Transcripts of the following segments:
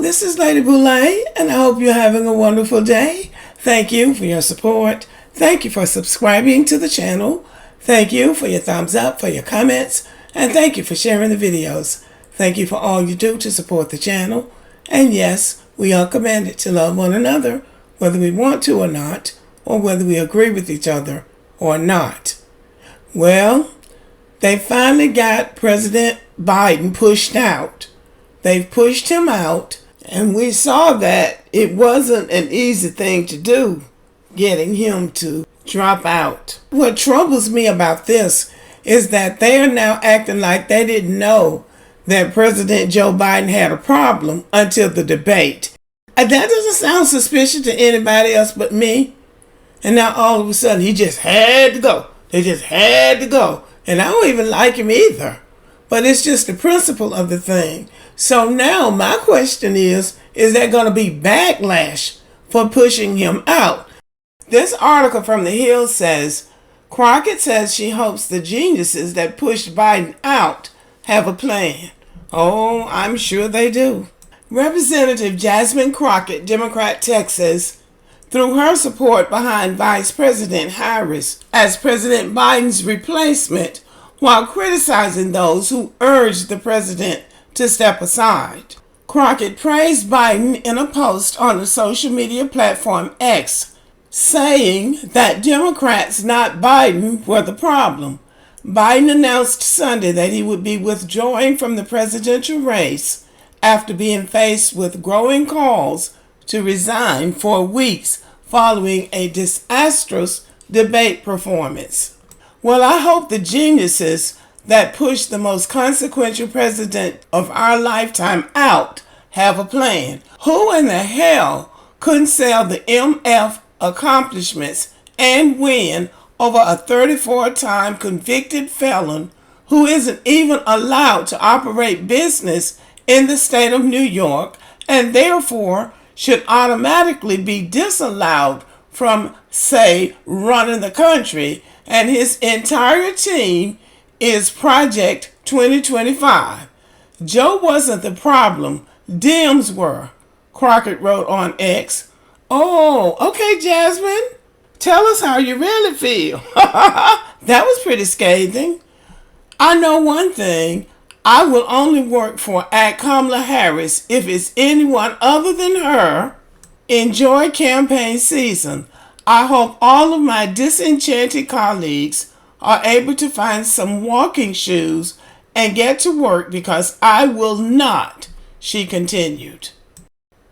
this is Lady Boulay, and I hope you're having a wonderful day. Thank you for your support. Thank you for subscribing to the channel. Thank you for your thumbs up, for your comments, and thank you for sharing the videos. Thank you for all you do to support the channel. And yes, we are commanded to love one another, whether we want to or not, or whether we agree with each other or not. Well, they finally got President Biden pushed out. They've pushed him out, and we saw that it wasn't an easy thing to do, getting him to drop out. What troubles me about this is that they are now acting like they didn't know that President Joe Biden had a problem until the debate. And that doesn't sound suspicious to anybody else but me. And now all of a sudden he just had to go. They just had to go. And I don't even like him either. But it's just the principle of the thing. So now my question is there going to be backlash for pushing him out? This article from The Hill says, Crockett says she hopes the geniuses that pushed Biden out have a plan. Oh, I'm sure they do. Representative Jasmine Crockett, Democrat, Texas, threw her support behind Vice President Harris as President Biden's replacement, while criticizing those who urged the president to step aside. Crockett praised Biden in a post on the social media platform X, saying that Democrats, not Biden, were the problem. Biden announced Sunday that he would be withdrawing from the presidential race after being faced with growing calls to resign for weeks following a disastrous debate performance. Well, I hope the geniuses that pushed the most consequential president of our lifetime out have a plan. Who in the hell couldn't sell the MF accomplishments and win over a 34-time convicted felon who isn't even allowed to operate business in the state of New York and therefore should automatically be disallowed from, say, running the country, and his entire team is Project 2025. Joe wasn't the problem, Dems were, Crockett wrote on X. Oh, okay, Jasmine. Tell us how you really feel. That was pretty scathing. I know one thing. I will only work for Kamala Harris if it's anyone other than her. Enjoy campaign season. I hope all of my disenchanted colleagues are able to find some walking shoes and get to work because I will not, she continued.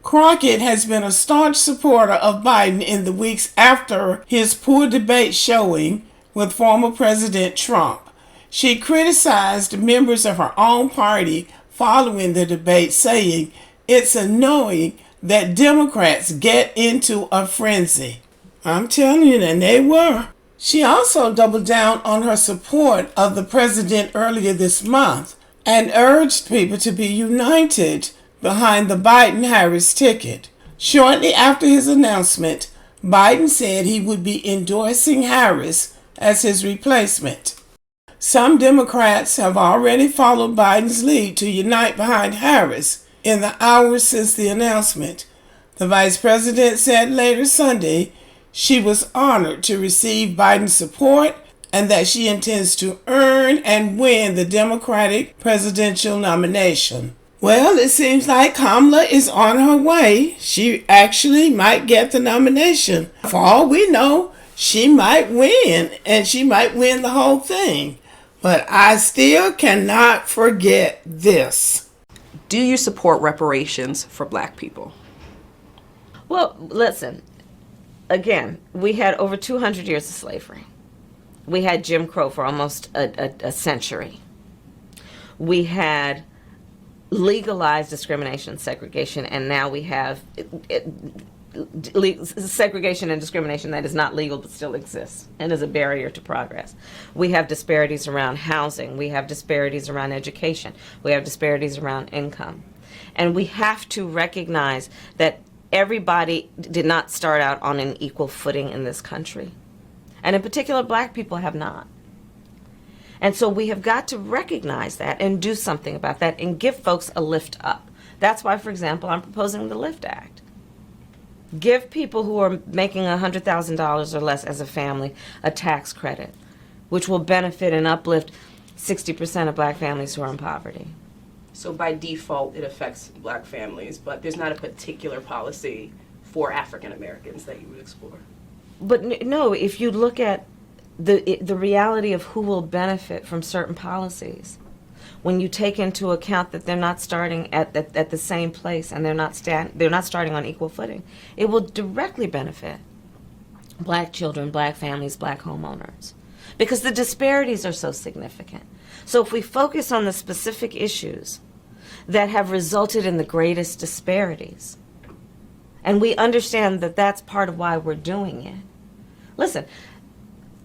Crockett has been a staunch supporter of Biden in the weeks after his poor debate showing with former President Trump. She criticized members of her own party following the debate, saying it's annoying that Democrats get into a frenzy. I'm telling you, and they were. She also doubled down on her support of the president earlier this month and urged people to be united behind the Biden-Harris ticket. Shortly after his announcement, Biden said he would be endorsing Harris as his replacement. Some Democrats have already followed Biden's lead to unite behind Harris in the hours since the announcement. The vice president said later Sunday she was honored to receive Biden's support and that she intends to earn and win the Democratic presidential nomination. Well, it seems like Kamala is on her way. She actually might get the nomination. For all we know, she might win, and she might win the whole thing. But I still cannot forget this. Do you support reparations for Black people? Well, listen. Again, we had over 200 years of slavery. We had Jim Crow for almost a century. We had legalized discrimination, segregation, and now we have segregation and discrimination that is not legal but still exists and is a barrier to progress. We have disparities around housing. We have disparities around education. We have disparities around income. And we have to recognize that everybody did not start out on an equal footing in this country. And in particular, Black people have not. And so we have got to recognize that and do something about that and give folks a lift up. That's why, for example, I'm proposing the LIFT Act. Give people who are making $100,000 or less as a family a tax credit, which will benefit and uplift 60% of black families who are in poverty. So by default, it affects black families, but there's not a particular policy for African Americans that you would explore. But no, if you look at the reality of who will benefit from certain policies, when you take into account that they're not starting at the same place and they're not starting on equal footing, it will directly benefit black children, black families, black homeowners, because the disparities are so significant. So if we focus on the specific issues that have resulted in the greatest disparities, and we understand that that's part of why we're doing it. Listen,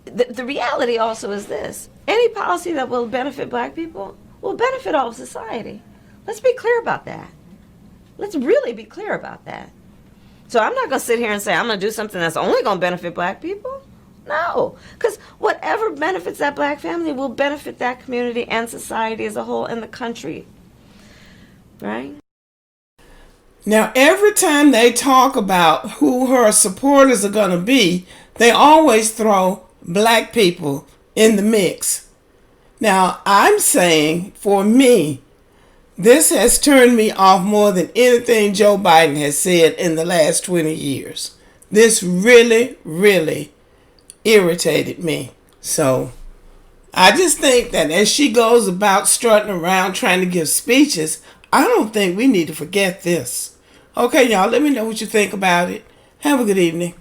the reality also is this: any policy that will benefit black people will benefit all of society. Let's be clear about that. Let's really be clear about that. So I'm not going to sit here and say I'm going to do something that's only going to benefit black people. No, because whatever benefits that black family will benefit that community and society as a whole and the country. Right? Now, every time they talk about who her supporters are going to be, they always throw black people in the mix. Now, I'm saying, for me, this has turned me off more than anything Joe Biden has said in the last 20 years. This really, really irritated me. So, I just think that as she goes about strutting around trying to give speeches, I don't think we need to forget this. Okay, y'all, let me know what you think about it. Have a good evening.